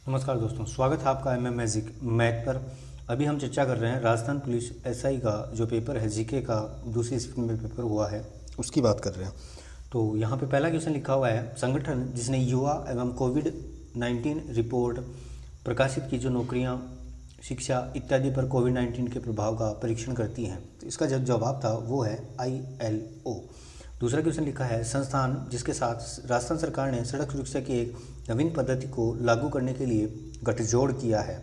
नमस्कार दोस्तों, स्वागत है आपका एमएम मैजिक मैथ पर। अभी हम चर्चा कर रहे हैं राजस्थान पुलिस एसआई का जो पेपर है, जीके का दूसरी शिफ्ट में पेपर हुआ है, उसकी बात कर रहे हैं। तो यहाँ पे पहला क्वेश्चन लिखा हुआ है, संगठन जिसने युवा एवं कोविड-19 रिपोर्ट प्रकाशित की जो नौकरियाँ, शिक्षा इत्यादि पर कोविड-19 के प्रभाव का परीक्षण करती हैं। तो इसका जो जवाब था वो है ILO। दूसरा क्वेश्चन लिखा है, संस्थान जिसके साथ राजस्थान सरकार ने सड़क सुरक्षा की एक नवीन पद्धति को लागू करने के लिए गठजोड़ किया है,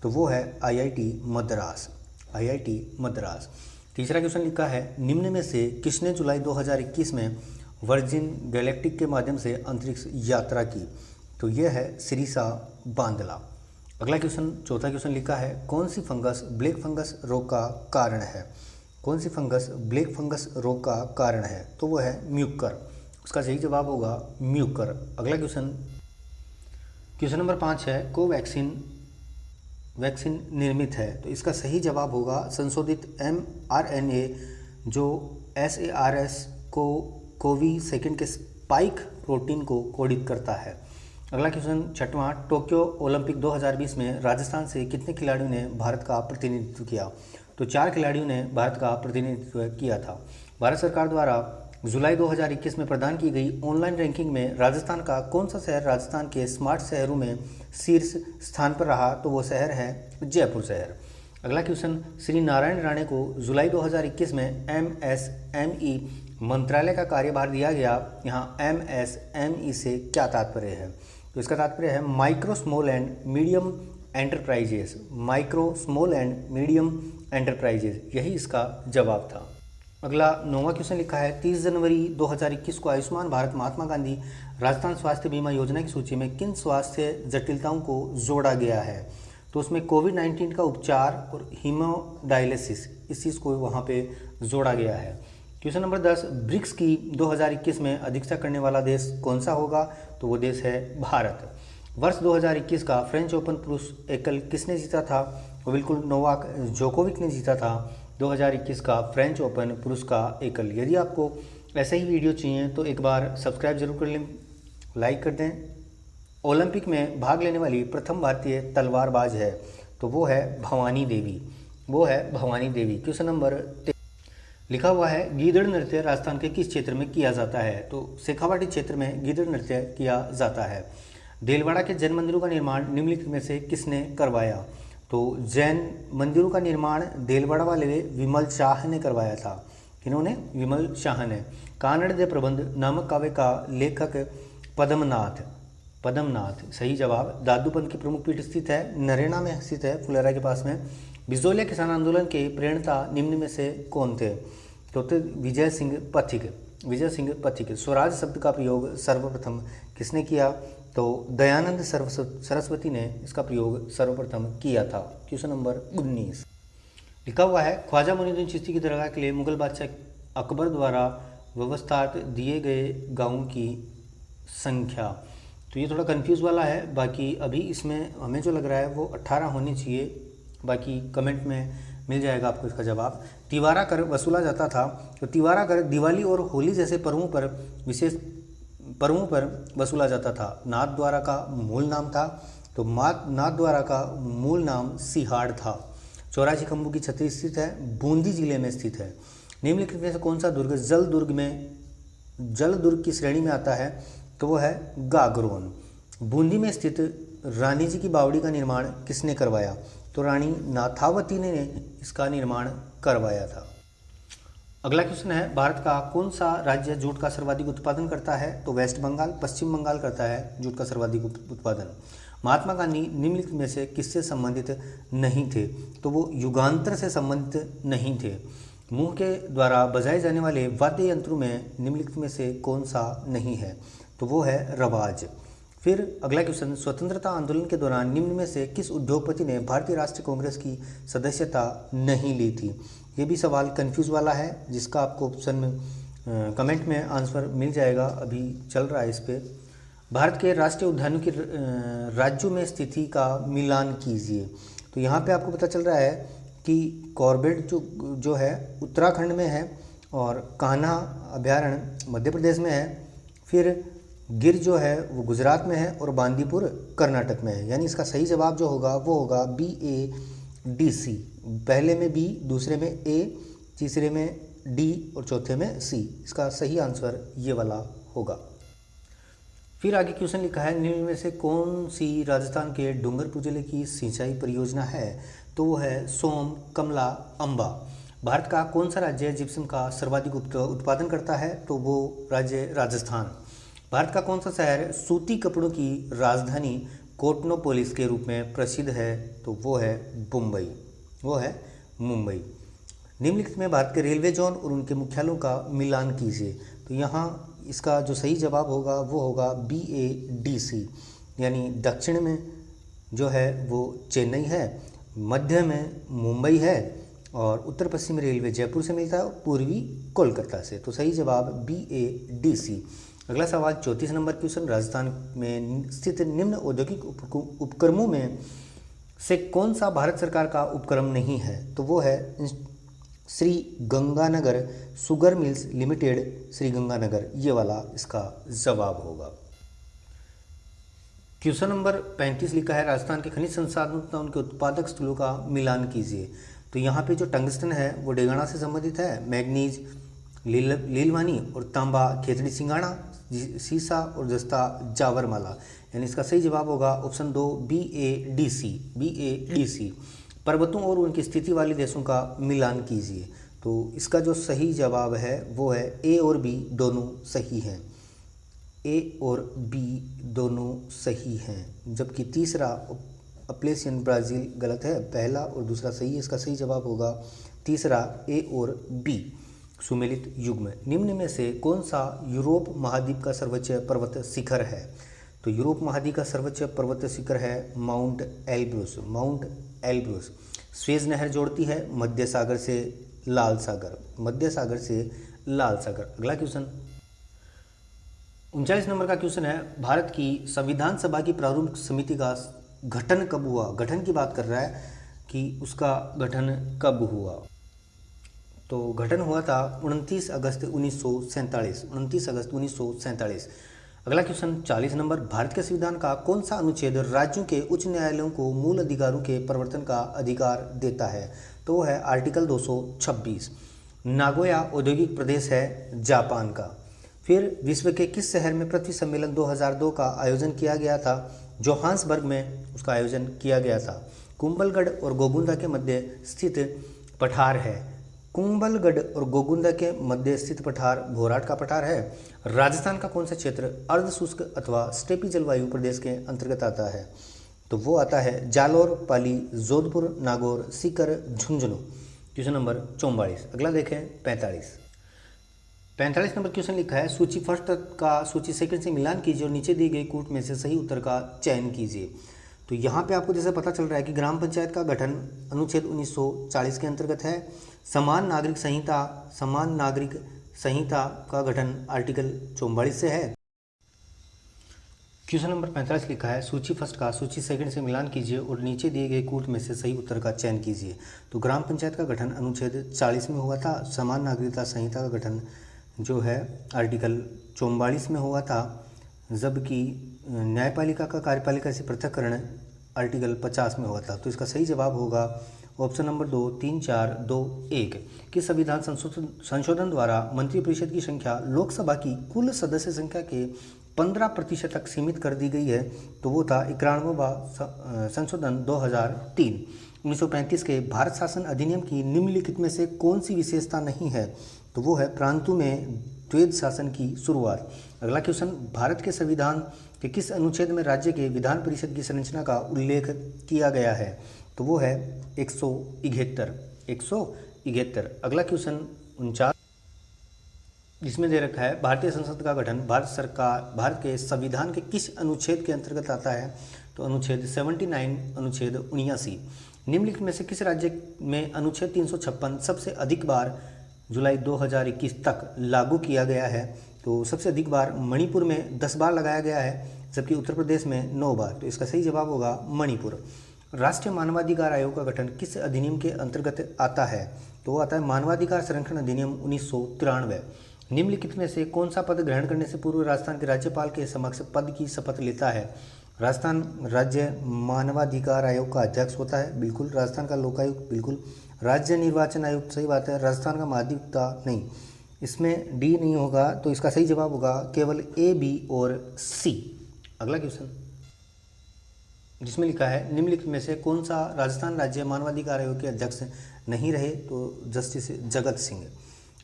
तो वो है IIT मद्रास। IIT मद्रास। तीसरा क्वेश्चन लिखा है, निम्न में से किसने जुलाई 2021 में वर्जिन गैलेक्टिक के माध्यम से अंतरिक्ष यात्रा की? तो यह है सिरिसा बांदला। अगला क्वेश्चन, चौथा क्वेश्चन लिखा है, कौन सी फंगस ब्लैक फंगस रोग का कारण है? कौन सी फंगस ब्लैक फंगस रोग का कारण है? तो वो है म्यूकर। उसका सही जवाब होगा म्यूकर। अगला क्वेश्चन नंबर 5 है, कोवैक्सीन वैक्सीन निर्मित है, तो इसका सही जवाब होगा संशोधित mRNA जो SARS को कोवी सेकंड के स्पाइक प्रोटीन को कोडित करता है। अगला क्वेश्चन छठवां, टोक्यो ओलंपिक 2020 में राजस्थान से कितने खिलाड़ियों ने भारत का प्रतिनिधित्व किया? तो 4 खिलाड़ियों ने भारत का प्रतिनिधित्व किया था। भारत सरकार द्वारा जुलाई 2021 में प्रदान की गई ऑनलाइन रैंकिंग में राजस्थान का कौन सा शहर राजस्थान के स्मार्ट शहरों में शीर्ष स्थान पर रहा? तो वो शहर है जयपुर शहर। अगला क्वेश्चन, श्री नारायण राणे को जुलाई 2021 में MSME मंत्रालय का कार्यभार दिया गया। यहाँ MSME से क्या तात्पर्य है? तो इसका तात्पर्य है micro small and medium enterprises. Micro small and medium enterprises, यही इसका जवाब था। अगला 9वां क्वेश्चन लिखा है, 30 जनवरी 2021 को आयुष्मान भारत महात्मा गांधी राजस्थान स्वास्थ्य बीमा योजना की सूची में किन स्वास्थ्य जटिलताओं को जोड़ा गया है? तो उसमें कोविड-19 का उपचार और हीमोडायलिसिस, इस चीज़ को वहाँ पे जोड़ा गया है। क्वेश्चन नंबर 10, ब्रिक्स की 2021 में अध्यक्षता करने वाला देश कौन सा होगा? तो वो देश है भारत। वर्ष 2021 का फ्रेंच ओपन पुरुष एकल किसने जीता था? वो बिल्कुल नोवाक जोकोविक ने जीता था 2021 का फ्रेंच ओपन पुरुष का एकल। यदि आपको ऐसे ही वीडियो चाहिए तो एक बार सब्सक्राइब जरूर कर लें, लाइक कर दें। ओलंपिक में भाग लेने वाली प्रथम भारतीय तलवारबाज है, तो वो है भवानी देवी। वो है भवानी देवी। क्वेश्चन नंबर लिखा हुआ है, गीदड़ नृत्य राजस्थान के किस क्षेत्र में किया जाता है? तो शेखावाटी क्षेत्र में गीदड़ नृत्य किया जाता है। देलवाड़ा के जैन मंदिरों का निर्माण निम्नलिखित में से किसने करवाया? तो जैन मंदिरों का निर्माण देलवाड़ा वाले विमल शाह ने करवाया था। किन्होंने? विमल शाह ने। कानड़ दे प्रबंध नामक काव्य का लेखक पद्मनाथ। सही जवाब। दादूपंत की प्रमुख पीठ स्थित है नरेना में स्थित है, फुलेरा के पास में। बिजोलिया किसान आंदोलन के प्रेरणता निम्न में से कौन थे? तो विजय सिंह पथिक। स्वराज शब्द का प्रयोग सर्वप्रथम किसने किया? तो दयानंद सरस्वती ने इसका प्रयोग सर्वप्रथम किया था। क्वेश्चन नंबर 19 लिखा हुआ है, ख्वाजा मोइनुद्दीन चिश्ती की दरगाह के लिए मुगल बादशाह अकबर द्वारा व्यवस्थात दिए गए गांवों की संख्या। तो ये थोड़ा कंफ्यूज वाला है, बाकी अभी इसमें हमें जो लग रहा है वो 18 होनी चाहिए, बाकी कमेंट में मिल जाएगा आपको इसका जवाब। तिवारा कर वसूला जाता था, तो तिवारा कर दिवाली और होली जैसे पर्वों पर वसूला जाता था। नाथद्वारा का मूल नाम था, तो नाथद्वारा का मूल नाम सिहाड़ था। 84 खंभों की छतरी स्थित है, बूंदी जिले में स्थित है। निम्नलिखित में से कौन सा दुर्ग जल दुर्ग की श्रेणी में आता है? तो वो है गागरोन। बूंदी में स्थित रानी जी की बावड़ी का निर्माण किसने करवाया? तो रानी नाथावती ने इसका निर्माण करवाया था। अगला क्वेश्चन है, भारत का कौन सा राज्य जूट का सर्वाधिक उत्पादन करता है? तो वेस्ट बंगाल, पश्चिम बंगाल करता है जूट का सर्वाधिक उत्पादन। महात्मा गांधी निम्नलिखित में से किससे संबंधित नहीं थे? तो वो युगांतर से संबंधित नहीं थे। मुंह के द्वारा बजाए जाने वाले वाद्य यंत्रों में निम्नलिखित में से कौन सा नहीं है? तो वो है रवाज। फिर अगला क्वेश्चन, स्वतंत्रता आंदोलन के दौरान निम्न में से किस उद्योगपति ने भारतीय राष्ट्रीय कांग्रेस की सदस्यता नहीं ली थी? ये भी सवाल कंफ्यूज वाला है, जिसका आपको ऑप्शन में कमेंट में आंसर मिल जाएगा, अभी चल रहा है इस पे। भारत के राष्ट्रीय उद्यानों की राज्यों में स्थिति का मिलान कीजिए। तो यहाँ पे आपको पता चल रहा है कि कॉर्बेट जो है उत्तराखंड में है, और कान्हा अभयारण्य मध्य प्रदेश में है। फिर गिर जो है वो गुजरात में है और बांदीपुर कर्नाटक में है, यानी इसका सही जवाब जो होगा वो होगा BADC। पहले में B, दूसरे में A, तीसरे में D और चौथे में C। इसका सही आंसर ये वाला होगा। फिर आगे क्वेश्चन लिखा है, निम्न में से कौन सी राजस्थान के डूंगरपुर जिले की सिंचाई परियोजना है? तो वो है सोम, कमला, अम्बा। भारत का कौन सा राज्य जिप्सम का सर्वाधिक उत्पादन करता है? तो वो राज्य राजस्थान। भारत का कौन सा शहर सूती कपड़ों की राजधानी कोटनोपोलिस के रूप में प्रसिद्ध है? तो वो है मुंबई। निम्नलिखित में भारत के रेलवे जोन और उनके मुख्यालयों का मिलान कीजिए। तो यहाँ इसका जो सही जवाब होगा वो होगा BADC, यानी दक्षिण में जो है वो चेन्नई है, मध्य में मुंबई है और उत्तर पश्चिम रेलवे जयपुर से मिलता है और पूर्वी कोलकाता से। तो सही जवाब BADC। अगला सवाल 34 नंबर क्वेश्चन, राजस्थान में स्थित निम्न औद्योगिक उपक्रमों में से कौन सा भारत सरकार का उपक्रम नहीं है? तो वो है Shri Ganganagar sugar mills limited, Shri Ganganagar, ये वाला इसका जवाब होगा। क्वेश्चन नंबर 35 लिखा है, राजस्थान के खनिज संसाधनों तथा उनके उत्पादक स्थलों का मिलान कीजिए। तो यहाँ पे जो टंगस्टन है वो डेगाना से संबंधित है, मैग्नीज लीलवानी और तांबा खेतड़ी सिंगाड़ा, सीसा और जस्ता जावरमाला, यानी इसका सही जवाब होगा ऑप्शन 2 BADC। पर्वतों और उनकी स्थिति वाले देशों का मिलान कीजिए। तो इसका जो सही जवाब है वो है A और B दोनों सही हैं, A और B दोनों सही हैं, जबकि तीसरा अपलेशियन ब्राज़ील गलत है, पहला और दूसरा सही है। इसका सही जवाब होगा तीसरा A और B सुमेलित युग्म। निम्न में से कौन सा यूरोप महाद्वीप का सर्वोच्च पर्वत शिखर है? तो यूरोप महाद्वीप का सर्वोच्च पर्वत शिखर है माउंट एल्ब्रूस। स्वेज नहर जोड़ती है मध्य सागर से लाल सागर। अगला क्वेश्चन 39 नंबर का क्वेश्चन है, भारत की संविधान सभा की प्रारूप समिति का गठन कब हुआ? गठन की बात कर रहा है कि उसका गठन कब हुआ। तो गठन हुआ था 29 अगस्त 1947। अगला क्वेश्चन 40 नंबर, भारत के संविधान का कौन सा अनुच्छेद राज्यों के उच्च न्यायालयों को मूल अधिकारों के परिवर्तन का अधिकार देता है? तो वो है आर्टिकल 226। नागोया औद्योगिक प्रदेश है जापान का। फिर विश्व के किस शहर में पृथ्वी सम्मेलन 2002 का आयोजन किया गया था? जोहान्सबर्ग में उसका आयोजन किया गया था। कुंभलगढ़ और गोगुंदा के मध्य स्थित पठार है। कुंभलगढ़ और गोगुंदा के मध्य स्थित पठार भोराट का पठार है। राजस्थान का कौन सा क्षेत्र अर्ध शुष्क अथवा स्टेपी जलवायु प्रदेश के अंतर्गत आता है? तो वो आता है जालोर, पाली, जोधपुर, नागौर, सीकर, झुंझुनू। Question number 44। अगला देखें 45 नंबर क्वेश्चन लिखा है, सूची फर्स्ट का सूची सेकंड से मिलान कीजिए और नीचे दिए गए कूट में से सही उत्तर का चयन कीजिए। तो यहाँ पे आपको जैसे पता चल रहा है कि ग्राम पंचायत का गठन अनुच्छेद 1940 के अंतर्गत है। समान नागरिक संहिता का गठन आर्टिकल 44 से है। क्वेश्चन नंबर 45 लिखा है, सूची फर्स्ट का सूची सेकंड से मिलान कीजिए और नीचे दिए गए कूट में से सही उत्तर का चयन कीजिए। तो ग्राम पंचायत का गठन अनुच्छेद 40 में हुआ था। समान नागरिकता संहिता का गठन जो है आर्टिकल 44 में हुआ था, जबकि न्यायपालिका का कार्यपालिका से पृथककरण आर्टिकल 50 में हुआ था। तो इसका सही जवाब होगा ऑप्शन नंबर 2, 3, 4, 2, 1 कि संविधान संशोधन द्वारा मंत्रिपरिषद की संख्या लोकसभा की कुल सदस्य संख्या के 15% तक सीमित कर दी गई है। तो वो था 91वां संशोधन 2003। 1935 के भारत शासन अधिनियम की निम्नलिखित में से कौन सी विशेषता नहीं है? तो वो है प्रांतों में द्वैध शासन की शुरुआत। अगला क्वेश्चन, भारत के संविधान के किस अनुच्छेद में राज्य के विधान परिषद की संरचना का उल्लेख किया गया है? तो वो है 171। अगला क्वेश्चन 49, जिसमें दे रखा है भारतीय संसद का गठन भारत के संविधान के किस अनुच्छेद के अंतर्गत आता है? तो अनुच्छेद 79, अनुच्छेद 79। निम्नलिखित में से किस राज्य में अनुच्छेद 356 सबसे अधिक बार जुलाई 2021 तक लागू किया गया है? तो सबसे अधिक बार मणिपुर में 10 बार लगाया गया है, जबकि उत्तर प्रदेश में 9 बार। तो इसका सही जवाब होगा मणिपुर। राष्ट्रीय मानवाधिकार आयोग का गठन किस अधिनियम के अंतर्गत आता है? तो वो आता है मानवाधिकार संरक्षण अधिनियम 1993। निम्नलिखित में से कौन सा पद ग्रहण करने से पूर्व राजस्थान के राज्यपाल के समक्ष पद की शपथ लेता है? राजस्थान राज्य मानवाधिकार आयोग का अध्यक्ष होता है, बिल्कुल। राजस्थान का लोकायुक्त, बिल्कुल। राज्य निर्वाचन आयुक्त, सही बात है। राजस्थान का महाधिवक्ता, नहीं, इसमें डी नहीं होगा, तो इसका सही जवाब होगा केवल ए, बी और सी। अगला क्वेश्चन जिसमें लिखा है निम्नलिखित में से कौन सा राजस्थान राज्य मानवाधिकार आयोग के अध्यक्ष नहीं रहे? तो जस्टिस जगत सिंह।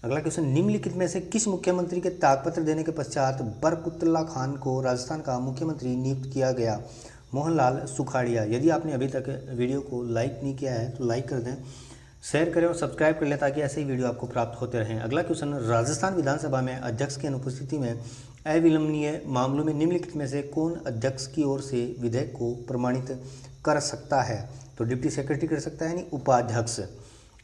अगला क्वेश्चन निम्नलिखित में से किस मुख्यमंत्री के त्यागपत्र देने के पश्चात बरकतुल्ला खान को राजस्थान का मुख्यमंत्री नियुक्त किया गया? मोहनलाल सुखाड़िया। यदि आपने अभी तक वीडियो को लाइक नहीं किया है तो लाइक कर दें, शेयर करें और सब्सक्राइब कर लें ताकि ऐसे ही वीडियो आपको प्राप्त होते रहें। अगला क्वेश्चन राजस्थान विधानसभा में अध्यक्ष की अनुपस्थिति में अविलंबनीय मामलों में निम्नलिखित में से कौन अध्यक्ष की ओर से विधेयक को प्रमाणित कर सकता है? तो डिप्टी सेक्रेटरी कर सकता है, यानी उपाध्यक्ष।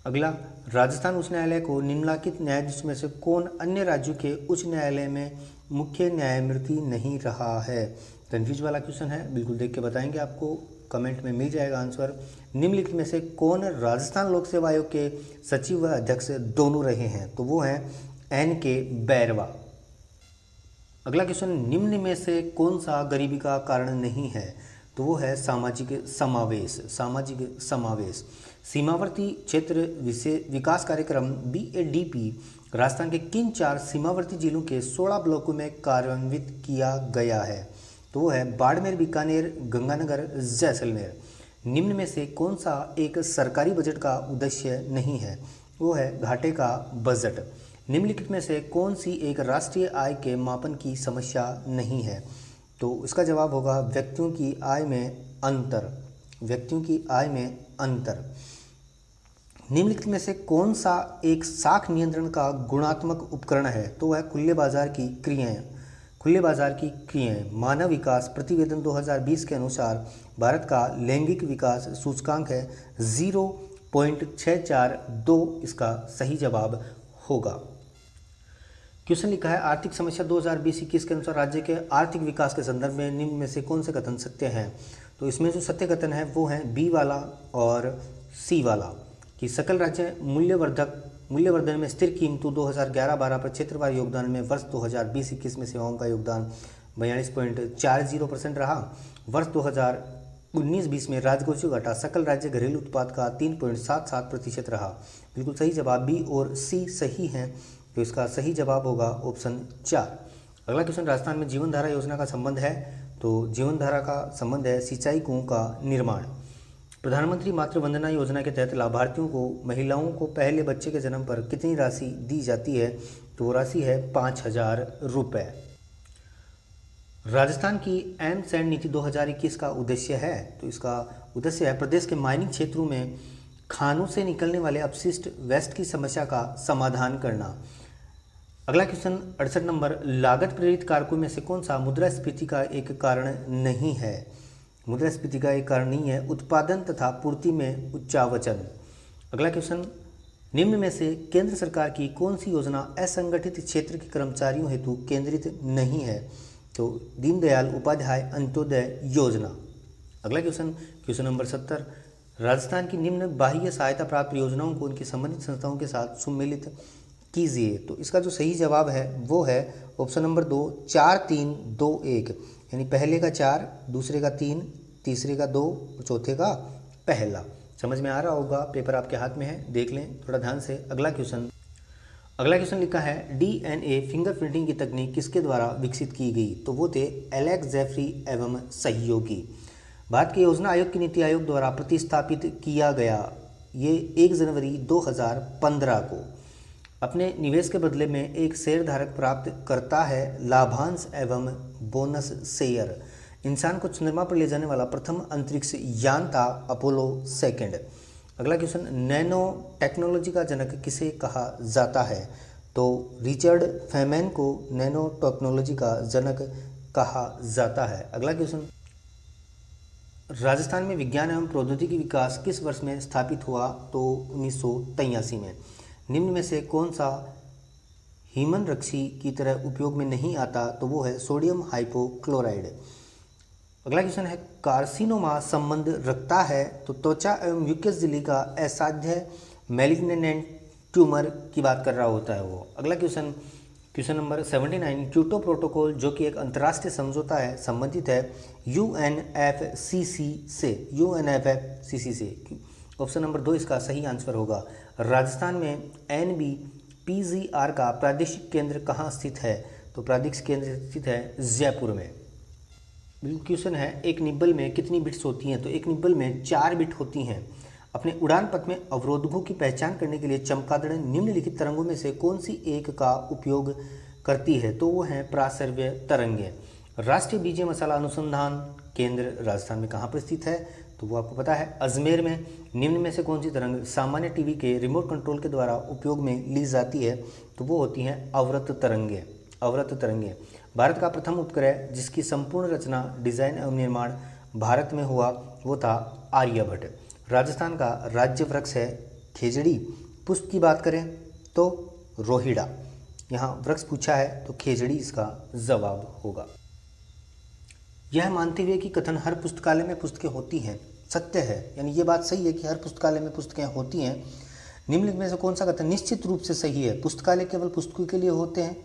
अगला राजस्थान उच्च न्यायालय को निम्नलिखित न्यायाधीश में से कौन अन्य राज्यों के उच्च न्यायालय में मुख्य न्यायमूर्ति नहीं रहा है? कन्फ्यूज वाला क्वेश्चन है, बिल्कुल देख के बताएंगे, आपको कमेंट में मिल जाएगा आंसर। निम्नलिखित में से कौन राजस्थान लोक सेवा आयोग के सचिव व अध्यक्ष दोनों रहे हैं? तो वो हैं NK बैरवा। अगला क्वेश्चन निम्न में से कौन सा गरीबी का कारण नहीं है? तो वो है सामाजिक समावेश। सामाजिक समावेश। सीमावर्ती क्षेत्र विकास कार्यक्रम BADP राजस्थान के किन 4 सीमावर्ती जिलों के 16 ब्लॉकों में कार्यान्वित किया गया है? तो वो है बाड़मेर, बीकानेर, गंगानगर, जैसलमेर। निम्न में से कौन सा एक सरकारी बजट का उद्देश्य नहीं है? वो है घाटे का बजट। निम्नलिखित में से कौन सी एक राष्ट्रीय आय के मापन की समस्या नहीं है? तो इसका जवाब होगा व्यक्तियों की आय में अंतर। व्यक्तियों की आय में अंतर। निम्नलिखित में से कौन सा एक साख नियंत्रण का गुणात्मक उपकरण है? तो वह खुले बाजार की क्रियाएं। खुले बाजार की क्रियाएं। मानव विकास प्रतिवेदन 2020 के अनुसार भारत का लैंगिक विकास सूचकांक है 0.642, इसका सही जवाब होगा। क्वेश्चन लिखा है आर्थिक समस्या 2020-21 के अनुसार राज्य के आर्थिक विकास के संदर्भ में निम्न में से कौन से कथन सत्य हैं? तो इसमें जो सत्य कथन है वो है बी वाला और सी वाला, कि सकल राज्य मूल्यवर्धन में स्थिर कीमतों 2011-12 पर क्षेत्रवार योगदान में वर्ष 2020-21 में सेवाओं का योगदान 42.40% रहा। वर्ष 2019-20 में राजकोषीय घाटा सकल राज्य घरेलू उत्पाद का 3.77% रहा। बिल्कुल सही जवाब बी और सी सही हैं, तो इसका सही जवाब होगा ऑप्शन 4। अगला क्वेश्चन राजस्थान में जीवन धारा योजना का संबंध है? तो जीवन धारा का संबंध है सिंचाई कुओं का निर्माण। प्रधानमंत्री मातृ वंदना योजना के तहत लाभार्थियों को महिलाओं को पहले बच्चे के जन्म पर कितनी राशि दी जाती है? तो वो राशि है 5,000 रुपये। राजस्थान की एम-सैंड नीति 2021 का उद्देश्य है? तो इसका उद्देश्य है प्रदेश के माइनिंग क्षेत्रों में खानों से निकलने वाले अपशिष्ट वेस्ट की समस्या का समाधान करना। अगला क्वेश्चन 68 नंबर लागत प्रेरित कारकों में से कौन सा मुद्रास्फीति का एक कारण नहीं है? मुद्रास्फीति का एक कारण नहीं है उत्पादन तथा पूर्ति में उच्चावचन। अगला क्वेश्चन निम्न में से केंद्र सरकार की कौन सी योजना असंगठित क्षेत्र के कर्मचारियों हेतु केंद्रित नहीं है? तो दीनदयाल उपाध्याय अंत्योदय योजना। अगला क्वेश्चन नंबर 70 राजस्थान की निम्न बाह्य सहायता प्राप्त योजनाओं को उनकी संबंधित संस्थाओं के साथ सम्मिलित कीजिए। तो इसका जो सही जवाब है वो है ऑप्शन नंबर 2 4 3 2 1, यानी पहले का 4, दूसरे का 3, तीसरे का 2 और चौथे का पहला। समझ में आ रहा होगा, पेपर आपके हाथ में है, देख लें थोड़ा ध्यान से। अगला क्वेश्चन लिखा है DNA फिंगरप्रिंटिंग की तकनीक किसके द्वारा विकसित की गई? तो वो थे एलेक्स जेफरी एवं सहयोगी। भारत के योजना आयोग की नीति आयोग द्वारा प्रतिस्थापित किया गया। ये 1 जनवरी 2015 को अपने निवेश के बदले में एक शेयरधारक प्राप्त करता है लाभांश एवं बोनस शेयर। इंसान को चंद्रमा पर ले जाने वाला प्रथम अंतरिक्ष यान था अपोलो 2। अगला क्वेश्चन नैनो टेक्नोलॉजी का जनक किसे कहा जाता है? तो रिचर्ड फेमैन को नैनो टेक्नोलॉजी का जनक कहा जाता है। अगला क्वेश्चन राजस्थान में विज्ञान एवं प्रौद्योगिकी विकास किस वर्ष में स्थापित हुआ? तो 1983 में। निम्न में से कौन सा हीमन रक्षी की तरह उपयोग में नहीं आता? तो वो है सोडियम हाइपोक्लोराइड। अगला क्वेश्चन है कार्सिनोमा संबंध रखता है? तो त्वचा एवं म्यूकस झिल्ली का असाध्य मैलिग्नेंट ट्यूमर की बात कर रहा होता है वो। अगला question question number 79, Kyoto protocol जो कि एक अंतर्राष्ट्रीय समझौता है संबंधित है यूएनएफसीसी से। यूएनएफसीसी से ऑप्शन नंबर 2 इसका सही आंसर होगा। राजस्थान में एनबीपीजीआर का प्रादेशिक केंद्र कहाँ स्थित है? तो प्रादेशिक केंद्र स्थित है जयपुर में। क्वेश्चन है, एक निब्बल में कितनी बिट्स होती हैं? तो एक निब्बल में 4 बिट होती हैं। अपने उड़ान पथ में अवरोधकों की पहचान करने के लिए चमगादड़ निम्नलिखित तरंगों में से कौन सी एक का उपयोग करती है? तो वो है प्रासर्व्य तरंगें। राष्ट्रीय बीज मसाला अनुसंधान केंद्र राजस्थान में कहाँ पर स्थित है? तो वो आपको पता है अजमेर में। निम्न में से कौन सी तरंग सामान्य टीवी के रिमोट कंट्रोल के द्वारा उपयोग में ली जाती है? तो वो होती हैं अवरत तरंगें। अवरत तरंगें। भारत का प्रथम उपग्रह जिसकी संपूर्ण रचना, डिजाइन एवं निर्माण भारत में हुआ वो था आर्यभट्ट। राजस्थान का राज्य वृक्ष है खेजड़ी। पुष्प की बात करें तो रोहिड़ा। यहाँ वृक्ष पूछा है तो खेजड़ी इसका जवाब होगा। यह मानते हुए कि कथन हर पुस्तकालय में पुस्तकें होती हैं सत्य है, यानी ये बात सही है कि हर पुस्तकालय में पुस्तकें होती हैं, निम्नलिखित में से कौन सा कथन निश्चित रूप से सही है? पुस्तकालय केवल पुस्तकों के लिए होते हैं?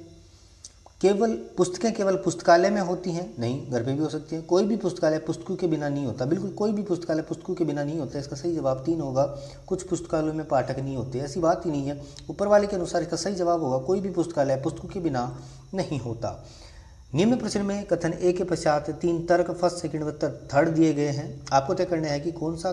केवल पुस्तकें केवल पुस्तकालय में होती हैं? नहीं, घर पे भी हो सकती है। कोई भी पुस्तकालय पुस्तकों के बिना नहीं होता, बिल्कुल कोई भी पुस्तकालय पुस्तकों के बिना नहीं होता। इसका सही जवाब 3 होगा। कुछ पुस्तकालयों में पाठक नहीं होते, ऐसी बात ही नहीं है। ऊपर वाले के अनुसार इसका सही जवाब होगा कोई भी पुस्तकालय पुस्तकों के बिना नहीं होता। निम्न प्रश्न में कथन ए के पश्चात 3 तर्क फर्स्ट, सेकंड व थर्ड दिए गए हैं। आपको तय करना है कि कौन सा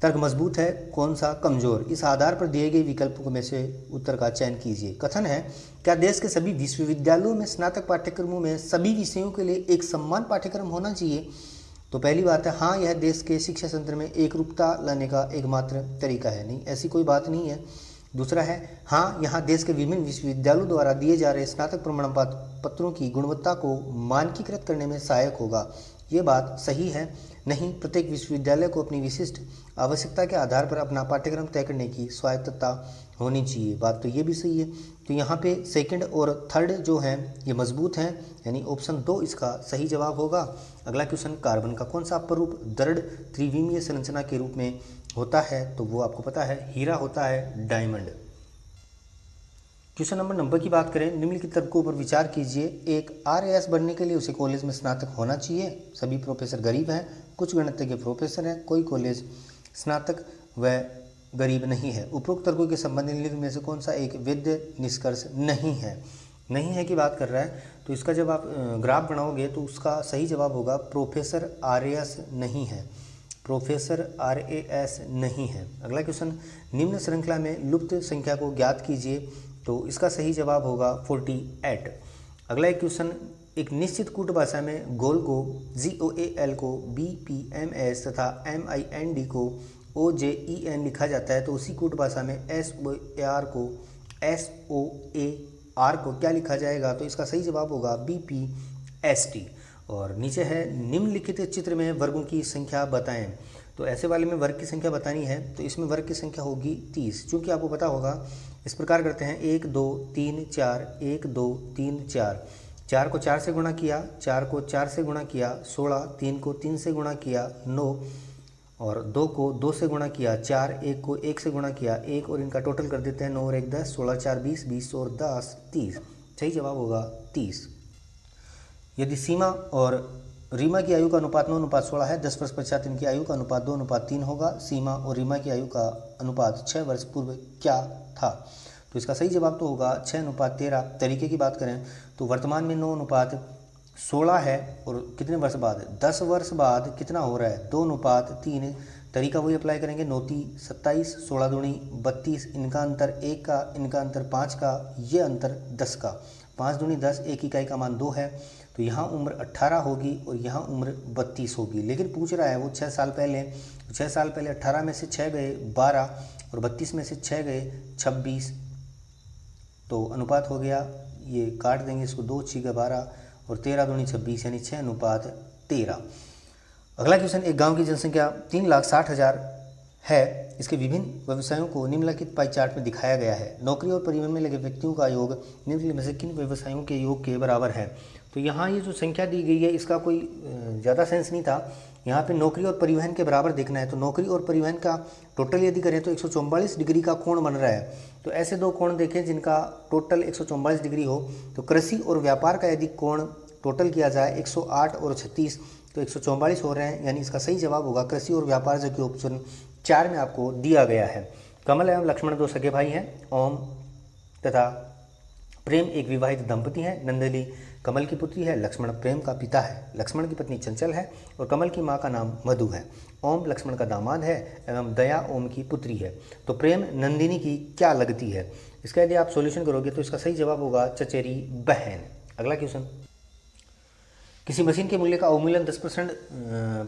तर्क मजबूत है, कौन सा कमजोर। इस आधार पर दिए गए विकल्पों में से उत्तर का चयन कीजिए। कथन है, क्या देश के सभी विश्वविद्यालयों में स्नातक पाठ्यक्रमों में सभी विषयों के लिए एक समान पाठ्यक्रम होना चाहिए? तो पहली बात है हाँ, यह देश के शिक्षा तंत्र में एकरूपता लाने का एकमात्र तरीका है। नहीं, ऐसी कोई बात नहीं है। दूसरा है हाँ, यहाँ देश के विभिन्न विश्वविद्यालयों द्वारा दिए जा रहे स्नातक प्रमाण पत्रों की गुणवत्ता को मानकीकृत करने में सहायक होगा। ये बात सही है। नहीं, प्रत्येक विश्वविद्यालय को अपनी विशिष्ट आवश्यकता के आधार पर अपना पाठ्यक्रम तय करने की स्वायत्तता होनी चाहिए। बात तो ये भी सही है। तो यहाँ पे सेकंड और थर्ड जो हैं ये मजबूत हैं, यानी ऑप्शन 2 इसका सही जवाब होगा। अगला क्वेश्चन, कार्बन का कौन सा अपरूप दृढ़ त्रिविमीय संरचना के रूप में होता है? तो वो आपको पता है हीरा होता है, डायमंड। क्वेश्चन नंबर की बात करें, निम्नलिखित तर्कों पर विचार कीजिए। एक आरएएस बनने के लिए उसे कॉलेज में स्नातक होना चाहिए। सभी प्रोफेसर गरीब हैं, कुछ गणितज्ञ प्रोफेसर हैं, कोई कॉलेज स्नातक व गरीब नहीं है। उपरोक्त तर्कों के संबंध में से कौन सा एक वैध निष्कर्ष नहीं है? नहीं है की बात कर रहा है, तो इसका जब आप ग्राफ बनाओगे तो उसका सही जवाब होगा प्रोफेसर आरएएस नहीं है। प्रोफेसर आरएएस नहीं है। अगला क्वेश्चन, निम्न श्रृंखला में लुप्त संख्या को ज्ञात कीजिए। तो इसका सही जवाब होगा 48। अगला एक क्वेश्चन, एक निश्चित कूट भाषा में गोल को GOAL को BPMS तथा MIND को OJEN लिखा जाता है, तो उसी कूट भाषा में SOAR को SOAR को क्या लिखा जाएगा? तो इसका सही जवाब होगा BPST। और नीचे है, निम्नलिखित चित्र में वर्गों की संख्या बताएं। तो ऐसे वाले में वर्ग की संख्या बतानी है, तो इसमें वर्ग की संख्या होगी 30। चूँकि आपको पता होगा, इस प्रकार करते हैं 1 2 3 4, 1 2 3 4, 4 को 4 से गुणा किया, 4 को 4 से गुणा किया 16, 3 को 3 से गुणा किया 9, और 2 को 2 से गुणा किया 4, 1 को 1 से गुणा किया 1, और इनका टोटल कर देते हैं 9 और 1 10, 16 4 20, 20 और 10 30। सही जवाब होगा 30। यदि सीमा और रीमा की आयु का अनुपात 9:16 है, 10 वर्ष पश्चात इनकी आयु का अनुपात 2:3 होगा। सीमा और रीमा की आयु का अनुपात 6 वर्ष पूर्व क्या था? तो इसका सही जवाब तो होगा 6:13। तरीके की बात करें तो वर्तमान में 9:16 है, और कितने वर्ष बाद? 10 वर्ष बाद कितना हो रहा है? 2:3। तरीका वही अप्लाई करेंगे। 9 × 27, 16 दूनी 32, इनका अंतर 1 का, इनका अंतर 5 का, ये अंतर 10 का। 5 दूनी 10, 1 इकाई का मान 2 है, तो यहाँ उम्र 18 होगी और यहाँ उम्र 32 होगी। लेकिन पूछ रहा है वो 6 साल पहले, 6 साल पहले 18 में से 6 गए 12, और 32 में से 6 गए 26, तो अनुपात हो गया, ये काट देंगे इसको, 2 6 12, और 13 दूनी 26, यानी 6:13। अगला क्वेश्चन, एक गांव की जनसंख्या 3,60,000 है। इसके विभिन्न व्यवसायों को निम्नलिखित पाई चार्ट में दिखाया गया है। नौकरी और परिवहन में लगे व्यक्तियों का योग निम्नलिखित में से किन व्यवसायों के योग के बराबर है? तो यहाँ ये जो संख्या दी गई है इसका कोई ज़्यादा सेंस नहीं था, यहाँ पे नौकरी और परिवहन के बराबर देखना है, तो नौकरी और परिवहन का टोटल यदि करें तो 144 डिग्री का कोण बन रहा है। तो ऐसे दो कोण देखें जिनका टोटल 144 डिग्री हो। तो कृषि और व्यापार का यदि कोण टोटल किया जाए 108 और 36 तो 144 हो रहे हैं, यानी इसका सही जवाब होगा कृषि और व्यापार, जो कि ऑप्शन 4 में आपको दिया गया है। कमल एवं लक्ष्मण दो सगे भाई हैं। ओम तथा प्रेम एक विवाहित दंपति हैं। नंदिनी कमल की पुत्री है, लक्ष्मण प्रेम का पिता है। लक्ष्मण की पत्नी चंचल है और कमल की माँ का नाम मधु है। ओम लक्ष्मण का दामाद है एवं दया ओम की पुत्री है। तो प्रेम नंदिनी की क्या लगती है? इसका यदि आप सॉल्यूशन करोगे तो इसका सही जवाब होगा चचेरी बहन। अगला क्वेश्चन, किसी मशीन के मूल्य का अवमूल्यन 10%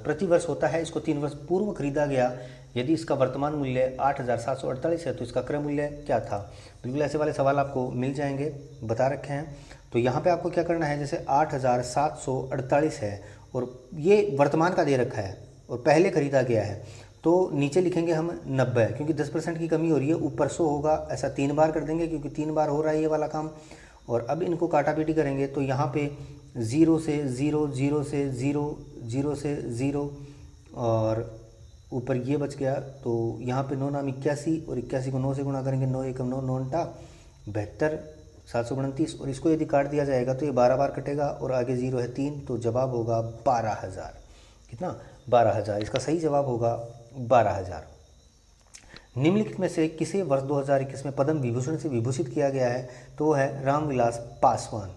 प्रति वर्ष होता है, इसको 3 वर्ष पूर्व खरीदा गया, यदि इसका वर्तमान मूल्य 8,748 है तो इसका क्रय मूल्य क्या था? बिल्कुल ऐसे वाले सवाल आपको मिल जाएंगे, बता रखे हैं। तो यहाँ पे आपको क्या करना है, जैसे 8,748 है और ये वर्तमान का दे रखा है और पहले खरीदा गया है, तो नीचे लिखेंगे हम 90, क्योंकि 10% की कमी हो रही है, ऊपर 100 होगा। ऐसा 3 बार कर देंगे क्योंकि 3 बार हो रहा है ये वाला काम। और अब इनको काटापीटी करेंगे तो यहाँ पे 0 से 0, 0 से 0, 0 से 0 और ऊपर ये बच गया। तो यहाँ पे 9 नाम 81 और 81 को 9 से गुणा करेंगे, 9 एकम 9, 9 टा 72, 729 और इसको यदि काट दिया जाएगा तो ये 12 बार कटेगा और आगे 0 है 3, तो जवाब होगा 12,000। कितना? 12,000। इसका सही जवाब होगा 12,000। निम्नलिखित में से किसे वर्ष 2021 में पद्म विभूषण से विभूषित किया गया है? तो वो है रामविलास पासवान।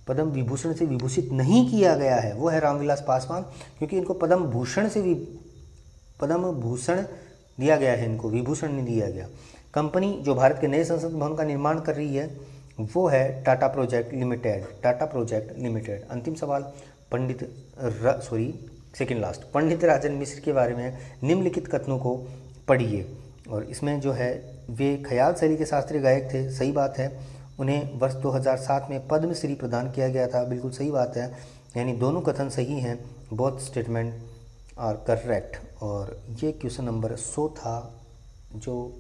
पद्म विभूषण से विभूषित नहीं किया गया है वो है रामविलास पासवान, क्योंकि इनको पद्म भूषण दिया गया है, इनको विभूषण नहीं दिया गया। कंपनी जो भारत के नए संसद भवन का निर्माण कर रही है वो है Tata project limited. Tata project limited. अंतिम सवाल, सेकंड लास्ट, पंडित राजन मिश्र के बारे में निम्नलिखित कथनों को पढ़िए। और इसमें जो है वे ख्याल शैली के शास्त्रीय गायक थे, सही बात है। उन्हें वर्ष 2007 में पद्मश्री प्रदान किया गया था, बिल्कुल सही बात है। यानी दोनों कथन सही हैं, बोथ स्टेटमेंट आर करेक्ट। और ये क्वेश्चन नंबर 100 था। जो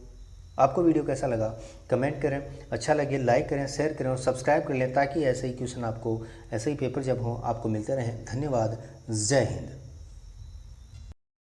आपको वीडियो कैसा लगा कमेंट करें, अच्छा लगे लाइक करें, शेयर करें और सब्सक्राइब कर लें, ताकि ऐसे ही क्वेश्चन आपको, ऐसे ही पेपर जब हों आपको मिलते रहें। धन्यवाद। जय हिंद।